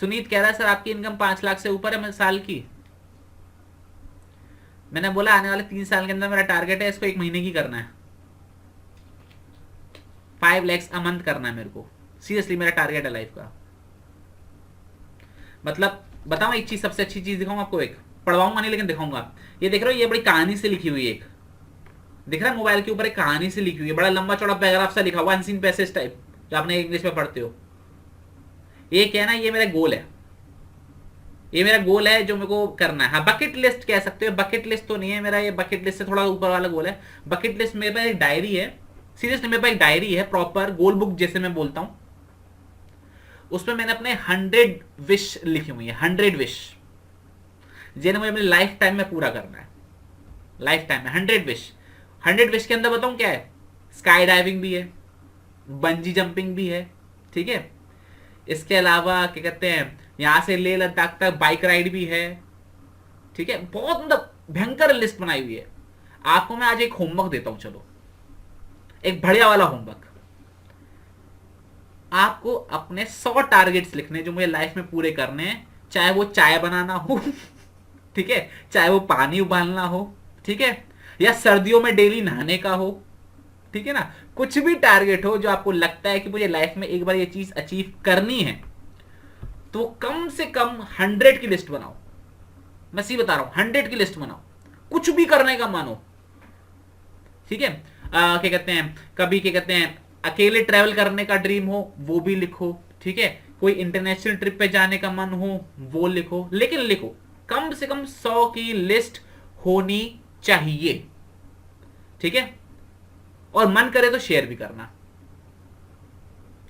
सुनीत कह रहा है सर आपकी इनकम 5 लाख से ऊपर है साल की। मैंने बोला आने वाले 3 साल के अंदर मेरा टारगेट है इसको 1 महीने की करना है, 5 lakhs अ मंथ करना है मेरे को। सीरियसली मेरा टारगेट है लाइफ का। मतलब बताऊं एक चीज, सबसे अच्छी चीज दिखाऊं आपको, एक पढ़वाऊंगा नहीं लेकिन दिखाऊंगा। ये देख रहे हो, ये बड़ी कहानी से लिखी हुई है, एक दिख रहा है मोबाइल के ऊपर एक कहानी से लिखी हुई है, बड़ा लंबा चौड़ा पैराग्राफ सा लिखा हुआ, अनसीन पैसेज टाइप, जो आपने इंग्लिश में पढ़ते हो। ये क्या है ना, ये मेरा गोल है, ये मेरा गोल है जो मेरे को करना है। हाँ बकेट लिस्ट कह सकते हो, बकेट लिस्ट तो नहीं है मेरा, ये बकेट लिस्ट से थोड़ा ऊपर वाला गोल है। बकेट लिस्ट मेरे पास एक डायरी है, सीरियसली मेरे पास एक डायरी है प्रॉपर गोल बुक जैसे मैं बोलता हूँ। उसमें मैंने अपने 100 विश लिखी हुई है, 100 विश जिन्हें मुझे अपनी लाइफ टाइम में पूरा करना है। लाइफ टाइम में 100 विश। 100 विश के अंदर बताऊं क्या है, स्काई डाइविंग भी है, बंजी जंपिंग भी है, ठीक है। इसके अलावा क्या कहते हैं, यहां से लेह लद्दाख तक बाइक राइड भी है, ठीक है। बहुत मतलब भयंकर लिस्ट बनाई हुई है। आपको मैं आज एक होमवर्क देता हूं, चलो एक बढ़िया वाला होमवर्क। आपको अपने 100 टारगेट्स लिखने जो मुझे लाइफ में पूरे करने हैं, चाहे वो चाय बनाना हो ठीक है, चाहे वो पानी उबालना हो, ठीक है, या सर्दियों में डेली नहाने का हो, ठीक है ना। कुछ भी टारगेट हो जो आपको लगता है कि मुझे लाइफ में एक बार ये चीज अचीव करनी है, तो कम से कम 100 की लिस्ट बनाओ। मैं सी बता रहा हूं, 100 की लिस्ट बनाओ, कुछ भी करने का मन हो, ठीक है। क्या कहते हैं, कभी क्या कहते हैं अकेले ट्रैवल करने का ड्रीम हो वो भी लिखो, ठीक है। कोई इंटरनेशनल ट्रिप पे जाने का मन हो वो लिखो, लेकिन लिखो कम से कम 100 की लिस्ट होनी चाहिए, ठीक है। और मन करे तो शेयर भी करना,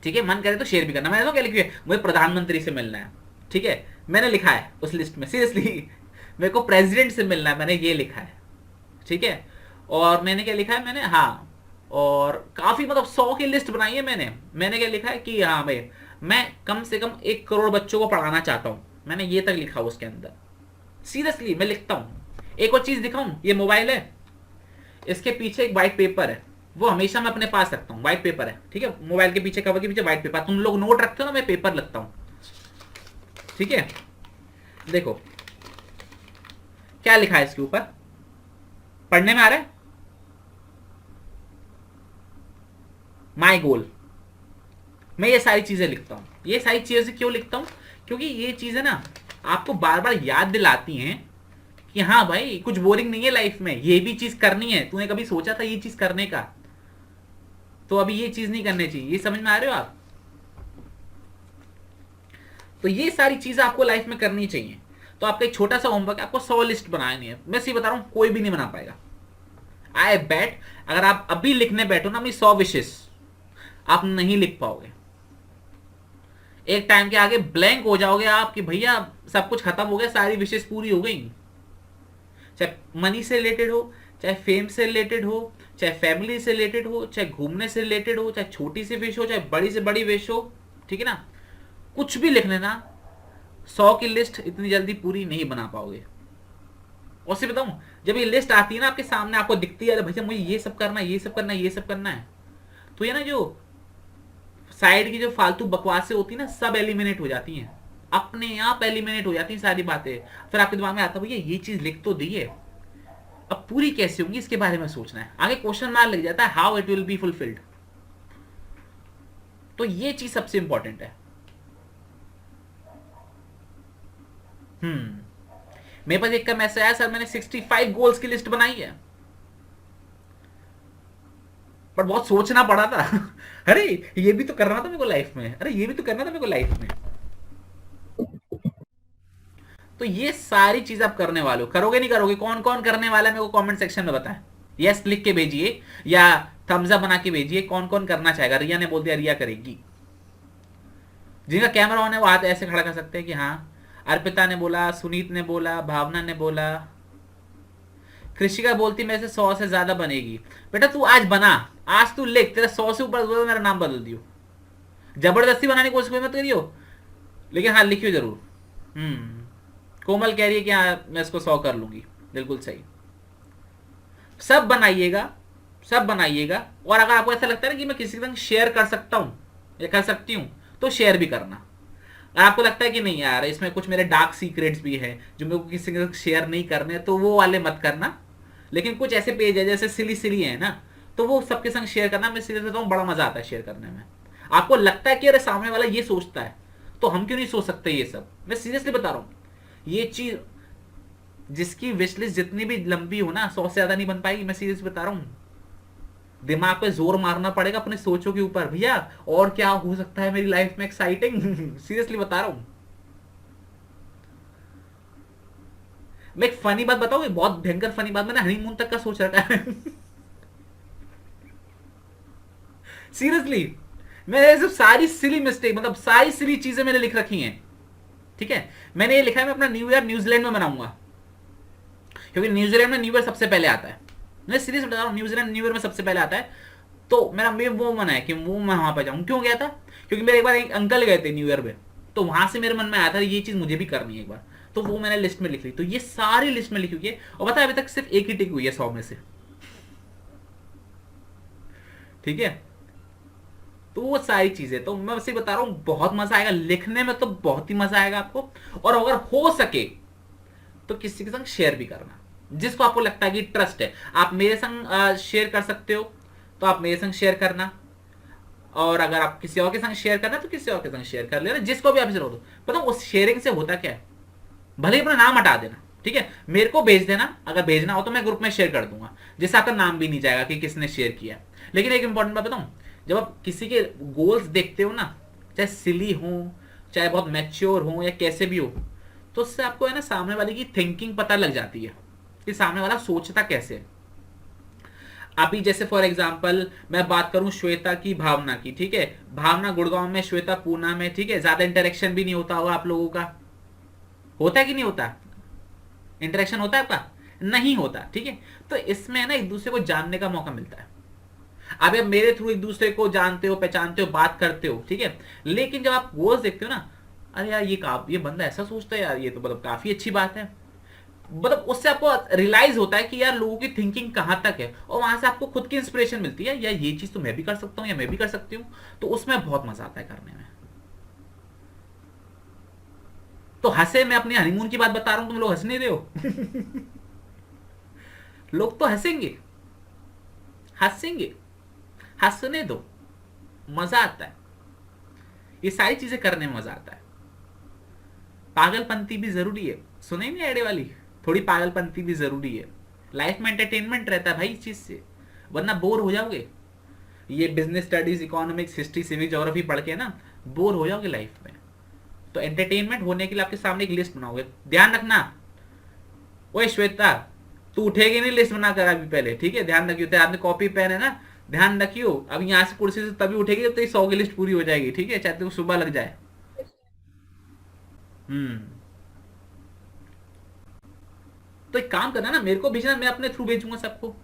ठीक है, मन करे तो शेयर भी करना। मैंने तो क्या लिखी है, मुझे प्रधानमंत्री से मिलना है, ठीक है, मैंने लिखा है उस लिस्ट में, सीरियसली मेरे को प्रेसिडेंट से मिलना है, मैंने ये लिखा है, ठीक है। और मैंने क्या लिखा है, मैंने हाँ, और काफी मतलब 100 की लिस्ट बनाई है मैंने क्या लिखा है कि हाँ भाई मैं कम से कम 1 करोड़ बच्चों को पढ़ाना चाहता हूँ, मैंने ये तक लिखा उसके अंदर। सीरियसली मैं लिखता हूँ। एक और चीज दिखाऊं, ये मोबाइल है, इसके पीछे एक व्हाइट पेपर है, वो हमेशा मैं अपने पास रखता हूँ, व्हाइट पेपर है, ठीक है। मोबाइल के पीछे, कवर के पीछे व्हाइट पेपर, तुम लोग नोट रखते हो ना, मैं पेपर लगता हूँ, ठीक है। देखो क्या लिखा है इसके ऊपर, पढ़ने में आ रहा है, माई गोल। मैं ये सारी चीजें लिखता हूँ। ये सारी चीजें क्यों लिखता हूँ, क्योंकि ये चीजें ना आपको बार बार याद दिलाती हैं कि हाँ भाई कुछ बोरिंग नहीं है लाइफ में, ये भी चीज करनी है। तूने कभी सोचा था ये चीज करने का, तो अभी ये चीज नहीं करनी चाहिए। ये समझ में आ रहे हो आप। तो ये सारी चीजें आपको लाइफ में करनी चाहिए। तो आपका एक छोटा सा होमवर्क है, आपको 100 लिस्ट बनानी है। मैं सही बता रहा हूं, कोई भी नहीं बना पाएगा। आई बैट अगर आप अभी लिखने बैठो ना अपनी 100 विशेष, आप नहीं लिख पाओगे। एक टाइम के आगे ब्लैंक हो जाओगे आप कि भैया सब कुछ खत्म हो गया, सारी विशेष पूरी हो गई। चाहे मनी से रिलेटेड हो, चाहे फेम से रिलेटेड हो, चाहे फैमिली से रिलेटेड हो, चाहे घूमने से रिलेटेड हो, चाहे छोटी सी विश हो, चाहे बड़ी से बड़ी विश हो, ठीक है ना। कुछ भी लिख लेना, 100 की लिस्ट इतनी जल्दी पूरी नहीं बना पाओगे। और से बताऊं, जब ये लिस्ट आती है ना आपके सामने, आपको दिखती है भैया मुझे ये सब करना है, ये सब करना है, ये सब करना है, तो ये ना जो साइड की जो फालतू बकवासें होती है ना, सब एलिमिनेट हो जाती हैं, अपने आप एलिमिनेट हो जाती हैं सारी बातें। फिर आपके दिमाग में आता है भैया ये चीज लिख तो दी है, अब पूरी कैसे होंगी इसके बारे में सोचना है। आगे क्वेश्चन मार्क लग जाता है, how it will be fulfilled. तो ये चीज सबसे इंपॉर्टेंट है। मेरे पास एक का मैसेज आया, सर मैंने 65 गोल्स की लिस्ट बनाई है, पर बहुत सोचना पड़ा था अरे ये भी तो करना था मेरे को लाइफ में, अरे ये भी तो करना था मेरे को लाइफ में। तो ये सारी चीज आप करने वाले हो, करोगे नहीं करोगे, कौन कौन करने वाला है मेरे को कमेंट सेक्शन में बताएं। यस लिख के भेजिए या थम्स अप बना के भेजिए, कौन कौन करना चाहेगा। रिया ने बोल दिया रिया करेगी। जिनका कैमरा ऑन है वो हाथ ऐसे खड़ा कर सकते हैं कि हाँ। अर्पिता ने बोला, सुनीत ने बोला, भावना ने बोला, कृषिका बोलती मेरे से 100 से ज्यादा बनेगी। बेटा तू आज बना, आज तू लिख, तेरा 100 से ऊपर तो मेरा नाम बदल दियो। जबरदस्ती बनाने की कोशिश मत करियो, लेकिन हाँ लिखियो जरूर। कोमल कह रही है कि हाँ मैं इसको 100 कर लूंगी, बिल्कुल सही। सब बनाइएगा, सब बनाइएगा। और अगर आपको ऐसा लगता है ना कि मैं किसी के संग शेयर कर सकता हूं या कर सकती हूं, तो शेयर भी करना। और आपको लगता है कि नहीं यार इसमें कुछ मेरे डार्क सीक्रेट्स भी हैं जो मेरे को किसी के साथ शेयर नहीं करने, तो वो वाले मत करना। लेकिन कुछ ऐसे पेज है जैसे सिली सिली है ना, तो वो सबके संग शेयर करना। मैं सीरियस बताऊं, बड़ा मजा आता है शेयर करने में। आपको लगता है कि अरे सामने वाला ये सोचता है, तो हम क्यों नहीं सोच सकते ये सब। मैं सीरियसली बता रहा हूं, ये चीज जिसकी विश लिस्ट जितनी भी लंबी हो ना, 100 से ज्यादा नहीं बन पाएगी। मैं सीरियस बता रहा हूं, दिमाग पे जोर मारना पड़ेगा अपने सोचों के ऊपर, भैया और क्या हो सकता है मेरी लाइफ में एक्साइटिंग। सीरियसली बता रहा हूं। मैं एक फनी बात बताऊं, बहुत भयंकर फनी बात, मैंने हनीमून तक का सोच रखा है। सीरियसली, मैंने सब सारी सिली मिस्टेक, मतलब सारी सिली चीजें मैंने लिख रखी हैं। ठीक है, मैंने ये लिखा है मैं अपना न्यू ईयर न्यूजीलैंड में मनाऊंगा, क्योंकि न्यूजीलैंड में न्यू ईयर सबसे पहले आता है। मैं सीरियस बता रहा हूँ, न्यूजीलैंड न्यू ईयर में सबसे पहले आता है। तो मेरा मैं वो मन है कि वो मैं वहां पर जाऊँ। क्यों गया था, क्योंकि मेरे एक बार एक अंकल गए थे न्यू ईयर में, तो वहां से मेरे मन में आया था ये चीज मुझे भी करनी है एक बार। तो वो मैंने लिस्ट में लिख ली। तो ये सारी लिस्ट में लिखी हुई है, और पता है अभी तक सिर्फ एक ही टिक हुई है 100 में से। ठीक है, तो वो सारी चीजें, तो मैं बस ये बता रहा हूँ, बहुत मजा आएगा लिखने में, तो बहुत ही मजा आएगा आपको। और अगर हो सके तो किसी के संग शेयर भी करना, जिसको आपको लगता है कि ट्रस्ट है। आप मेरे संग शेयर कर सकते हो, तो आप मेरे संग शेयर करना। और अगर आप किसी और के संग शेयर करना, तो किसी और के संग शेयर कर लेना, जिसको भी आप जरूरत हो। पता उस शेयरिंग से होता क्या है, भले ही अपना नाम हटा देना, ठीक है, मेरे को भेज देना, अगर भेजना हो तो मैं ग्रुप में शेयर कर दूंगा, जिससे आपका नाम भी नहीं जाएगा कि किसने शेयर किया। लेकिन एक इंपॉर्टेंट बात बताऊं, जब आप किसी के गोल्स देखते हो ना, चाहे सिली हो, चाहे बहुत मैच्योर हो, या कैसे भी हो, तो उससे आपको है ना सामने वाले की थिंकिंग पता लग जाती है कि सामने वाला सोचता कैसे है। अभी जैसे फॉर एग्जांपल मैं बात करूं श्वेता की, भावना की, ठीक है, भावना गुड़गांव में, श्वेता पूना में, ठीक है, ज्यादा इंटरेक्शन भी नहीं होता होगा आप लोगों का, होता है कि नहीं होता, इंटरेक्शन होता है आपका, नहीं होता, ठीक है। तो इसमें ना एक दूसरे को जानने का मौका मिलता है। अब आप मेरे थ्रू एक दूसरे को जानते हो, पहचानते हो, बात करते हो, ठीक है। लेकिन जब आप गोल्स देखते हो ना, अरे यार ये बंदा ऐसा सोचता है यार, ये तो मतलब काफी अच्छी बात है, मतलब उससे आपको रियलाइज होता है कि यार लोगों की थिंकिंग कहां तक है, और वहां से आपको खुद की इंस्पिरेशन मिलती है, यार ये चीज तो मैं भी कर सकता हूं, या मैं भी कर सकती हूँ। तो उसमें बहुत मजा आता है करने में। तो हंसे, मैं अपनी हनीमून की बात बता रहा हूं, तुम लोग हंस नहीं रहे हो। लोग तो हंसेंगे, हंसेंगे, हंसने दो, मजा आता है, ये सारी चीजें करने में मजा आता है। पागलपंती भी जरूरी है, सुने नहीं आइडिया वाली, थोड़ी पागलपंती भी जरूरी है। लाइफ में एंटरटेनमेंट रहता है भाई इस चीज से, वरना बोर हो जाओगे। ये business studies, economics, history, civic, geography पढ़ के ना बोर हो जाओगे लाइफ में। तो एंटरटेनमेंट होने के लिए आपके सामने एक लिस्ट बनाओगे, ध्यान रखना। ओए श्वेता, तू उठेगी नहीं लिस्ट बना कर अभी पहले, ठीक है, ध्यान रखियो, तेरे हाथ में कॉपी पेन है ना, ध्यान रखियो। अब यहाँ से कुर्सी से तभी उठेगी जब तेरी 100 की लिस्ट पूरी हो जाएगी, ठीक है, चाहे तो सुबह लग जाए। हम्म। तो एक काम करना ना, मेरे को भेजना, मैं अपने थ्रू भेजूंगा सबको।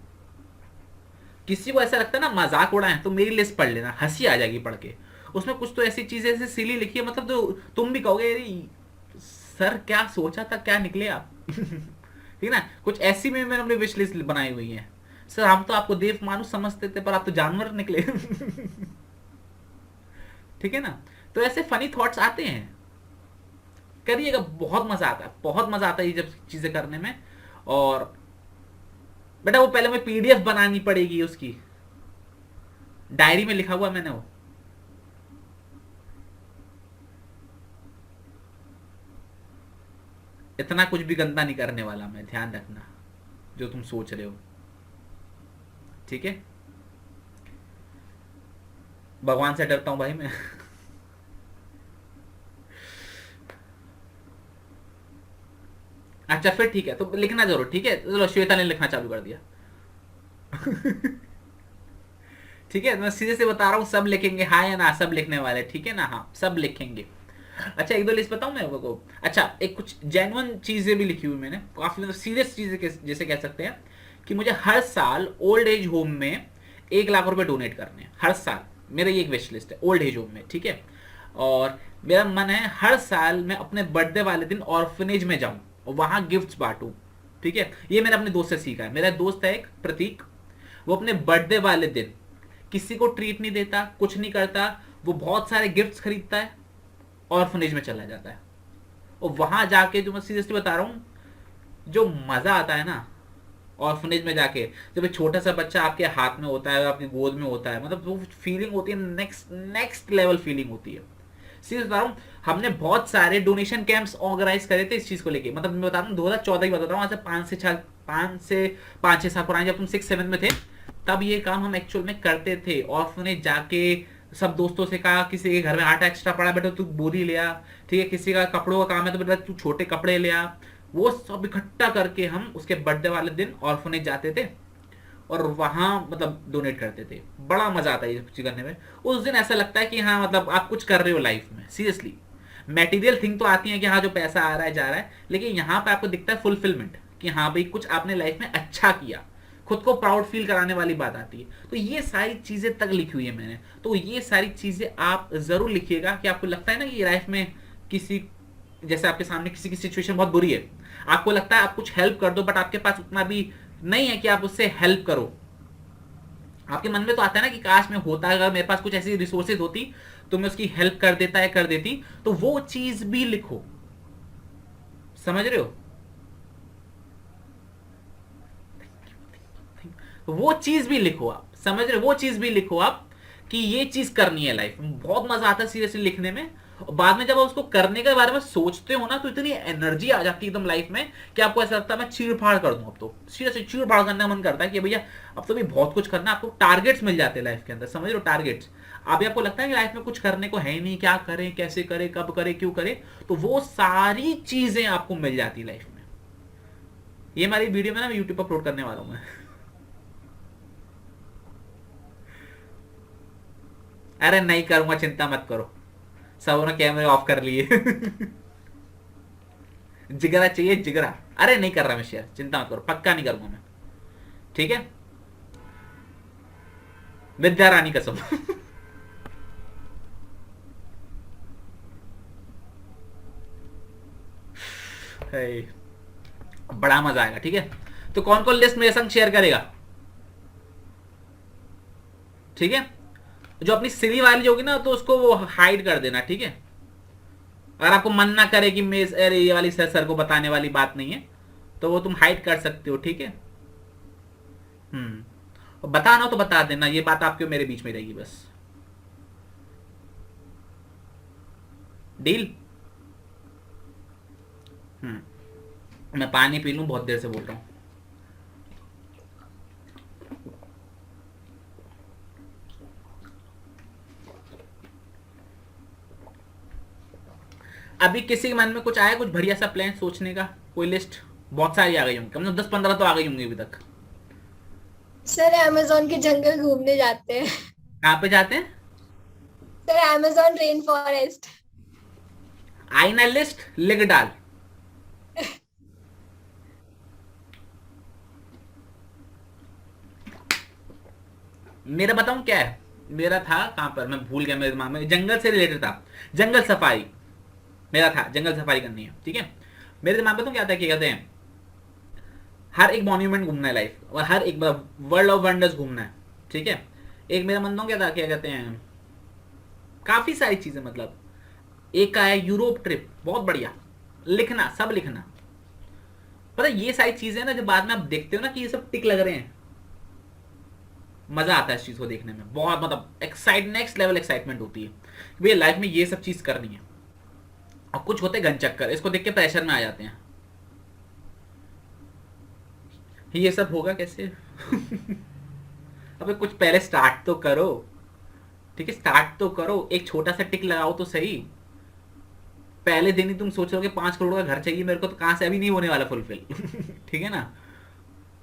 किसी को ऐसा लगता है ना मजाक उड़ाए, तो मेरी लिस्ट पढ़ लेना, हंसी आ जाएगी पढ़ के। उसमें कुछ तो ऐसी चीजें ऐसे सिली लिखी है, मतलब तो तुम भी कहोगे अरे सर क्या सोचा था, क्या निकले आप। ठीक ना, कुछ ऐसी में मैंने अपनी विश लिस्ट बनाई हुई है। सर हम तो आपको देव मानुष समझते थे, पर आप तो जानवर निकले। ठीक है ना, तो ऐसे फनी थॉट्स आते हैं, करिएगा, बहुत मजा आता है, बहुत मजा आता है ये जब चीजें करने में। और बेटा वो पहले मैं पीडीएफ बनानी पड़ेगी उसकी, डायरी में लिखा हुआ मैंने वो। इतना कुछ भी गंदा नहीं करने वाला मैं, ध्यान रखना जो तुम सोच रहे हो, ठीक है। भगवान से डरता हूं भाई मैं। अच्छा फिर ठीक है, तो लिखना जरूर, ठीक है। चलो श्वेता ने लिखना चालू कर दिया। ठीक है, मैं सीधे से बता रहा हूँ, सब लिखेंगे हाँ या ना, सब लिखने वाले, ठीक है ना, हाँ सब लिखेंगे। अच्छा एक दो लिस्ट बताऊं मैं को। अच्छा एक कुछ जेन्युइन चीजें भी लिखी हुई मैंने, काफी मतलब सीरियस चीजें, जैसे कह सकते हैं कि मुझे हर साल ओल्ड एज होम में 1 लाख रुपए डोनेट करने हैं हर साल। मेरा ये एक विश लिस्ट है ओल्ड एज होम में, ठीक है। और मेरा मन है हर साल मैं अपने बर्थडे वाले दिन ऑर्फनेज में जाऊं और वहां गिफ्ट्स बांटूं, ठीक है। ये मैंने अपने दोस्त से सीखा है। मेरा दोस्त है एक प्रतीक, वो अपने बर्थडे वाले दिन किसी को ट्रीट नहीं देता, कुछ नहीं करता, वो बहुत सारे गिफ्ट्स खरीदता है, ऑर्फनेज में चला जाता है। और वहां जाके जो मैं सीरियसली बता रहा हूँ, जो मजा आता है ना ऑर्फनेज में जाके, जब एक छोटा सा बच्चा आपके हाथ में होता है, आपकी गोद में होता है, मतलब वो फीलिंग होती है, नेक्स्ट नेक्स्ट लेवल फीलिंग होती है। सीरियस बता रहा हूँ, हमने बहुत सारे डोनेशन कैंप्स ऑर्गेनाइज करे थे इस चीज को लेके। मतलब मैं बता रहा हूँ 2014 की बता रहा हूँ, आज से 5 से 6 साल पुराने, जब तुम 6-7 में थे, तब ये काम हम एक्चुअल में करते थे। ऑर्फनेज जाके सब दोस्तों से कहा, किसी के घर में आटा एक्स्ट्रा पड़ा बेटा तू बोरी ले आ, ठीक है, किसी का कपड़ों का काम है तो बेटा तू छोटे कपड़े ले आ, वो सब इकट्ठा करके हम उसके बर्थडे वाले दिन ऑर्फनेज जाते थे और वहां मतलब डोनेट करते थे। बड़ा मजा आता है ये चीज करने में। उस दिन ऐसा लगता है कि हाँ मतलब आप कुछ कर रहे हो लाइफ में। सीरियसली मेटीरियल थिंग तो आती है कि हाँ जो पैसा आ रहा है जा रहा है, लेकिन यहाँ पे आपको दिखता है फुलफिलमेंट कि हाँ भाई कुछ आपने लाइफ में अच्छा किया, खुद को प्राउड फील कराने वाली बात आती है। तो ये सारी चीजें तक लिखी हुई है मैंने, तो ये सारी चीजें आप जरूर लिखिएगा कि आपको लगता है ना कि लाइफ में किसी, जैसे आपके सामने किसी की सिचुएशन बहुत बुरी है, आपको लगता है आप कुछ हेल्प कर दो, बट आपके पास उतना भी नहीं है कि आप उससे हेल्प करो। आपके मन में तो आता है ना कि काश में होता, अगर मेरे पास कुछ ऐसी रिसोर्सेज होती तो मैं उसकी हेल्प कर देता है, कर देती। तो वो चीज भी लिखो, समझ रहे हो? वो चीज भी लिखो आप, समझ रहे हो? वो चीज भी लिखो आप कि ये चीज करनी है लाइफ में। बहुत मजा आता है सीरियसली लिखने में। और बाद में जब आप उसको करने के बारे में सोचते हो ना, तो इतनी एनर्जी आ जाती है एकदम लाइफ में कि आपको ऐसा लगता है मैं चीड़ फाड़ कर दूं। अब तो सीरियसली चीड़ फाड़ करने का मन करता है कि भैया अब तो भी बहुत कुछ करना है। आपको टारगेट्स मिल जाते हैं लाइफ के अंदर, समझ रहे हो? टारगेट्स। अभी आपको लगता है कि लाइफ में कुछ करने को है ही नहीं, क्या करें, कैसे करें, कब करें, क्यों करें, तो वो सारी चीजें आपको मिल जाती लाइफ में। ये हमारी वीडियो में ना मैं यूट्यूब पर अपलोड करने वाला हूं मैं। अरे नहीं करूंगा, चिंता मत करो, सब ने कैमरे ऑफ कर लिए। जिगरा चाहिए, जिगरा। अरे नहीं कर रहा मैं शेयर, चिंता मत करो, पक्का नहीं करूंगा मैं, ठीक है? विद्या रानी कसम। है, बड़ा मजा आएगा, ठीक है? तो कौन कौन लिस्ट मेरे संग शेयर करेगा, ठीक है? जो अपनी सिली वाली होगी ना तो उसको वो हाइड कर देना, ठीक है? अगर आपको मन ना करे कि मैं अरे ये वाली सर को बताने वाली बात नहीं है, तो वो तुम हाइड कर सकते हो, ठीक है? बताना हो तो बता देना, ये बात आपके मेरे बीच में रहेगी बस। डील? मैं पानी पी लूं, बहुत देर से बोल रहा हूं। अभी किसी के मन में कुछ आया, कुछ बढ़िया सा प्लान सोचने का? कोई लिस्ट? बहुत सारी आ गई होंगी, कम से कम 10-15 तो आ गई होंगी अभी तक। सर अमेजोन के जंगल घूमने जाते हैं। कहाँ पे जाते हैं? Sir Amazon rainforest. आई ना लिस्ट, लिख डाल। मेरा बताऊं क्या है? मेरा था कहां पर, मैं भूल गया, मेरे दिमाग में जंगल से रिलेटेड था। जंगल सफारी मेरा था, जंगल सफारी करनी है, ठीक है? मेरे दिमाग में तो क्या था, क्या कहते हैं, हर एक मॉन्यूमेंट घूमना है लाइफ, और हर एक वर्ल्ड ऑफ वंडर्स घूमना है, ठीक है? एक मेरा मन तो क्या था, क्या कहते हैं, काफी सारी चीजें, मतलब एक का है यूरोप ट्रिप, बहुत बढ़िया। लिखना, सब लिखना। पता है ये सारी चीजें ना, जब बाद में आप देखते हो ना कि ये सब टिक लग रहे हैं, मजा आता है इस चीज को देखने में, बहुत मतलब नेक्स्ट लेवल एक्साइटमेंट होती है भैया लाइफ में ये सब चीज करनी है। और कुछ होते घन चक्कर, इसको देख के प्रेशर में आ जाते हैं, ये सब होगा कैसे? अबे कुछ पहले स्टार्ट तो करो, ठीक है? स्टार्ट तो करो, एक छोटा सा टिक लगाओ तो सही। पहले दिन ही तुम सोच रहे हो कि 5 करोड़ का घर चाहिए मेरे को, तो कहां से, अभी नहीं होने वाला फुलफिल। ठीक है ना?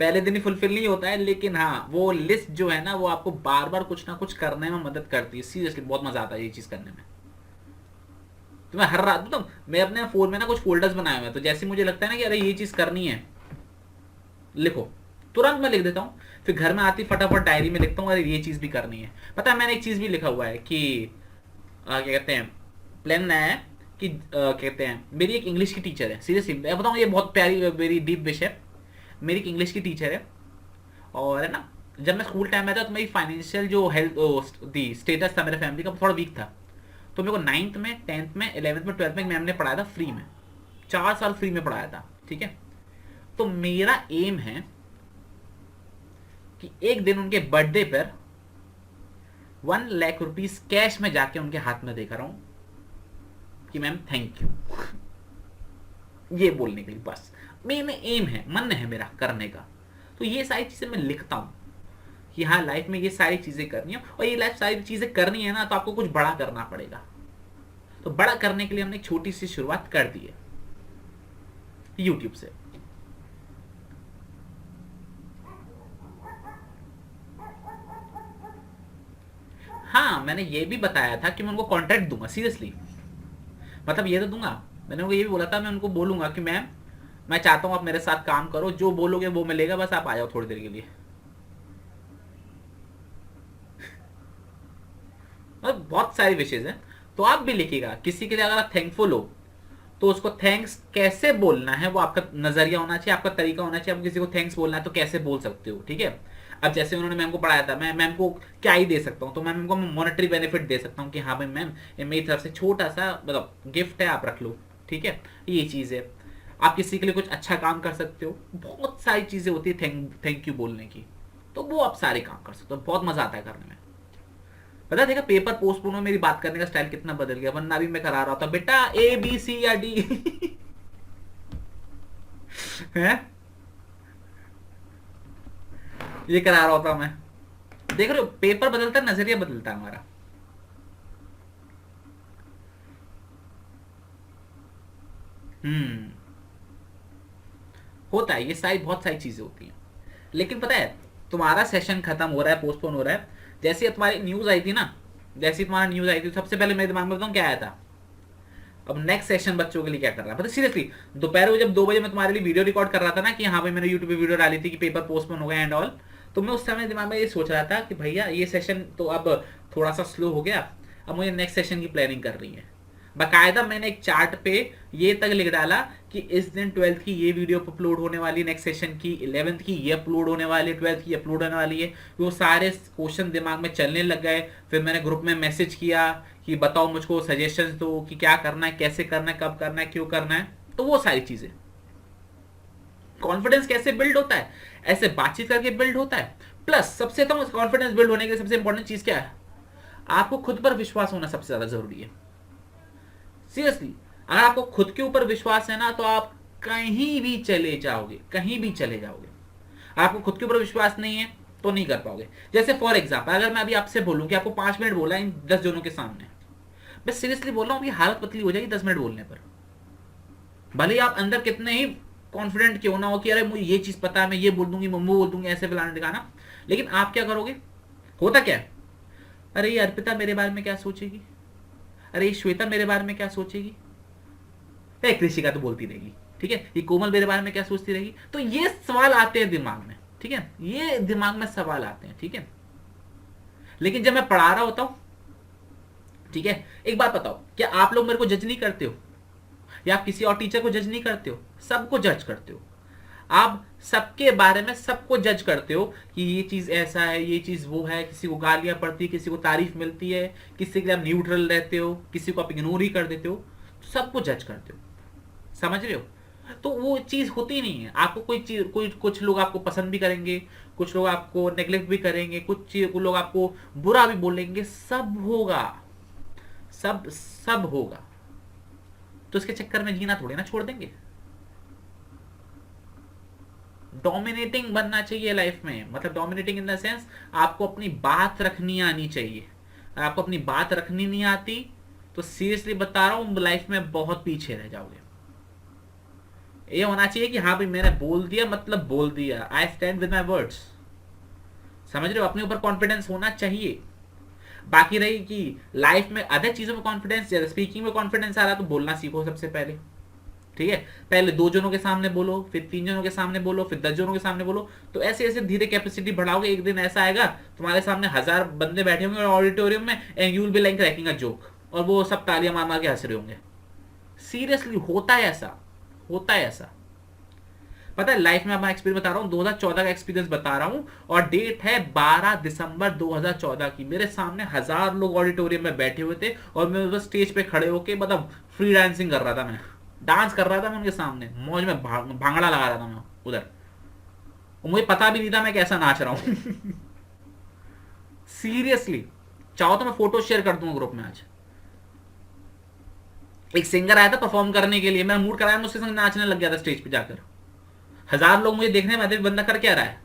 पहले दिन ही फुलफिल नहीं होता है, लेकिन हाँ वो लिस्ट जो है ना वो आपको बार बार कुछ ना कुछ करने में मदद करती है। सीरियसली बहुत मजा आता है ये चीज करने में। तो मैं हर रात, तो मैं अपने फोन में ना कुछ फोल्डर्स बनाए हुए हैं, तो जैसे मुझे लगता है ना कि अरे ये चीज करनी है, लिखो, तुरंत मैं लिख देता हूँ। फिर घर में आती फटाफट डायरी में लिखता हूँ अरे ये चीज भी करनी है। पता है मैंने एक चीज भी लिखा हुआ है कि क्या कहते हैं, प्लान बनाया है कि कहते हैं, मेरी एक इंग्लिश की टीचर है। सीरियसली मैं बताऊँ, ये बहुत प्यारी मेरी डीप विश है। मेरी एक इंग्लिश की टीचर है, और है ना, जब मैं स्कूल टाइम में था तो मेरी फाइनेंशियल जो हेल्थ दी स्टेटस था मेरे फैमिली का थोड़ा वीक था। तो मेरे को 9th में, 10th में, 11th में, 12th में मैम ने पढ़ाया था फ्री में, 4 साल फ्री में पढ़ाया था, ठीक है। तो मेरा एम है कि एक दिन उनके बर्थडे पर 1 लाख रुपीज कैश में जाके उनके हाथ में देकर आऊं कि मैम थैंक यू, ये बोलने के लिए, बस मेरा एम है, मन है मेरा करने का। तो ये सारी चीजें मैं लिखता हूं कि हाँ लाइफ में ये सारी चीजें करनी है, और ये लाइफ सारी चीजें करनी है ना तो आपको कुछ बड़ा करना पड़ेगा। तो बड़ा करने के लिए हमने एक छोटी सी शुरुआत कर दी है यूट्यूब से। हाँ मैंने ये भी बताया था कि मैं उनको कॉन्ट्रैक्ट दूंगा, सीरियसली, मतलब ये तो दूंगा। मैंने उनको ये भी बोला था, मैं उनको बोलूंगा कि मैम मैं चाहता हूं आप मेरे साथ काम करो, जो बोलोगे वो मिलेगा, बस आप आ जाओ थोड़ी देर के लिए। मतलब बहुत सारी विशेष हैं। तो आप भी लिखिएगा, किसी के लिए अगर आप थैंकफुल हो तो उसको थैंक्स कैसे बोलना है वो आपका नजरिया होना चाहिए, आपका तरीका होना चाहिए। आप किसी को थैंक्स बोलना है तो कैसे बोल सकते हो, ठीक है। अब जैसे उन्होंने मैम को पढ़ाया था, मैं मैम को क्या ही दे सकता हूँ, तो मैम को मॉनेटरी बेनिफिट दे सकता हूँ कि हाँ भाई मैम ये मेरी तरफ से छोटा सा मतलब गिफ्ट है, आप रख लो, ठीक है, ये चीज़ है। आप किसी के लिए कुछ अच्छा काम कर सकते हो, बहुत सारी चीज़ें होती है थैंक यू बोलने की, तो वो आप सारे काम कर सकते हो, बहुत मजा आता है करने में। पता देखा पेपर पोस्टपोन में मेरी बात करने का स्टाइल कितना बदल गया, वरना भी मैं करा रहा था बेटा ABC या D है, ये करा रहा होता मैं। देख रहे हो पेपर बदलता है, नजरिया बदलता है हमारा। हम्म, होता है, ये सारी बहुत सारी चीजें होती हैं। लेकिन पता है तुम्हारा सेशन खत्म हो रहा है, पोस्टपोन हो रहा है, जैसे तुम्हारी न्यूज आई थी ना, जैसे तुम्हारा न्यूज आई थी सबसे पहले मेरे दिमाग में बताऊं क्या आया था, अब नेक्स्ट सेशन बच्चों के लिए क्या कर रहा है। पता सीरियसली दोपहर को जब 2 बजे मैं तुम्हारे लिए वीडियो रिकॉर्ड कर रहा था ना कि हाँ भाई मैंने यूट्यूब पे वीडियो डाली थी कि पेपर पोस्टपोन हो गया एंड ऑल, तो मैं उस समय दिमाग में ये सोच रहा था कि भैया ये सेशन तो अब थोड़ा सा स्लो हो गया, अब मुझे नेक्स्ट सेशन की प्लानिंग कर रही है। बाकायदा मैंने एक चार्ट पे ये तक लिख डाला कि इस दिन 12th की ये वीडियो अपलोड होने वाली है, नेक्स्ट सेशन की 11th की ये अपलोड होने वाली है, 12th की अपलोड होने वाली है। वो सारे क्वेश्चन दिमाग में चलने लग गए। फिर मैंने ग्रुप में मैसेज किया कि बताओ मुझको सजेशंस दो कि क्या करना है, कैसे करना है, कब करना है, क्यों करना है। तो वो सारी चीजें, कॉन्फिडेंस कैसे बिल्ड होता है, ऐसे बातचीत करके बिल्ड होता है। प्लस सबसे तो कॉन्फिडेंस बिल्ड होने के लिए सबसे इंपॉर्टेंट चीज क्या है, आपको खुद पर विश्वास होना सबसे ज्यादा जरूरी है। सीरियसली अगर आपको खुद के ऊपर विश्वास है ना तो आप कहीं भी चले जाओगे, कहीं भी चले जाओगे। आपको खुद के ऊपर विश्वास नहीं है तो नहीं कर पाओगे। जैसे फॉर एग्जाम्पल अगर मैं अभी आपसे बोलूं कि आपको 5 मिनट बोला इन 10 जनों के सामने, मैं सीरियसली बोल रहा हूं कि हालत पतली हो जाएगी 10 मिनट बोलने पर। भले ही आप अंदर कितने ही कॉन्फिडेंट क्यों ना हो कि अरे मुझे ये चीज पता है, मैं ये बोल दूंगी, मम्मू बोल दूंगी, ऐसे फलाना दिखाना, लेकिन आप क्या करोगे, होता क्या है, अरे ये अर्पिता मेरे बारे में क्या सोचेगी, अरे ये श्वेता मेरे बारे में क्या सोचेगी, कृषिका तो बोलती रहेगी, ठीक है, ये कोमल मेरे बारे में क्या सोचती रहेगी। तो ये सवाल आते हैं दिमाग में, ठीक है, ये दिमाग में सवाल आते हैं, ठीक है। लेकिन जब मैं पढ़ा रहा होता हूं, ठीक है, एक बात बताओ, क्या आप लोग मेरे को जज नहीं करते हो, या आप किसी और टीचर को जज नहीं करते हो, सबको जज करते हो। आप सबके बारे में सबको जज करते हो कि ये चीज ऐसा है, ये चीज वो है, किसी को गालियां पड़ती है, किसी को तारीफ मिलती है, किसी के लिए आप न्यूट्रल रहते हो, किसी को आप इग्नोर ही कर देते हो, सबको जज करते हो, समझ रहे हो। तो वो चीज होती नहीं है। आपको कोई चीज, कोई कुछ लोग आपको पसंद भी करेंगे, कुछ लोग आपको नेग्लेक्ट भी करेंगे, कुछ लोग आपको बुरा भी बोलेंगे, सब होगा, सब सब होगा। तो इसके चक्कर में जीना थोड़ी ना छोड़ देंगे। डोमिनेटिंग बनना चाहिए लाइफ में, मतलब डोमिनेटिंग इन द सेंस आपको अपनी बात रखनी आनी चाहिए। आपको अपनी बात रखनी नहीं आती तो सीरियसली बता रहा हूं लाइफ में बहुत पीछे रह जाओगे। ये होना चाहिए कि हाँ भाई मैंने बोल दिया मतलब बोल दिया, I stand with my words, समझ रहे हो। अपने ऊपर कॉन्फिडेंस होना चाहिए। बाकी रही कि लाइफ में अदर चीजों में कॉन्फिडेंस, जैसे स्पीकिंग में कॉन्फिडेंस आ रहा तो बोलना सीखो सबसे पहले, ठीक है। पहले 2 जनों के सामने बोलो, फिर 3 जनों के सामने बोलो, फिर 10 जनों के सामने बोलो। तो ऐसे ऐसे धीरे कैपेसिटी बढ़ाओगे, एक दिन ऐसा आएगा तुम्हारे सामने 1000 बंदे बैठे होंगे ऑडिटोरियम में, and you will be like cracking a joke, और वो सब तालियां मार मार के हंस रहे होंगे। सीरियसली होता है ऐसा, होता है ऐसा। पता है लाइफ में अपना एक्सपीरियंस बता रहा हूँ, 2014 का एक्सपीरियंस बता रहा हूँ, और डेट है 12 दिसंबर 2014 की। मेरे सामने 1000 लोग ऑडिटोरियम में बैठे हुए थे और मैं उस स्टेज पे खड़े होके मतलब फ्री डांसिंग कर रहा था, मैं डांस कर रहा था, मैं उनके सामने मौज में भांगड़ा लगा रहा था मैं उधर, और मुझे पता भी नहीं था मैं कैसा नाच रहा हूँ। सीरियसली, चाहो तो मैं फोटो शेयर कर दूंगा ग्रुप में। आज एक सिंगर आया था परफॉर्म करने के लिए, मेरा मूड कराया, मैं उसके संग नाचने लग गया था स्टेज पे जाकर। 1000 लोग मुझे देखने में आते, बंदा कर क्या रहा है।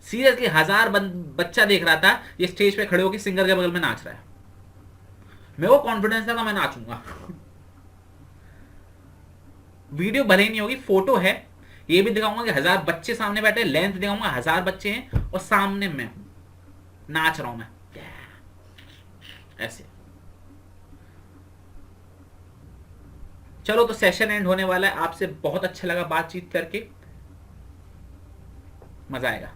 सीरियसली 1000 बच्चा देख रहा था, ये स्टेज पे खड़े होकर सिंगर के बगल में नाच रहा है। मेरे को कॉन्फिडेंस था मैं नाचूंगा। वीडियो भले ही नहीं होगी, फोटो है, ये भी दिखाऊंगा कि 1000 बच्चे सामने बैठे, लेंथ दिखाऊंगा 1000 बच्चे हैं और सामने मैं हूं, नाच रहा हूं मैं ऐसे। चलो तो सेशन एंड होने वाला है। आपसे बहुत अच्छा लगा बातचीत करके, मजा आएगा।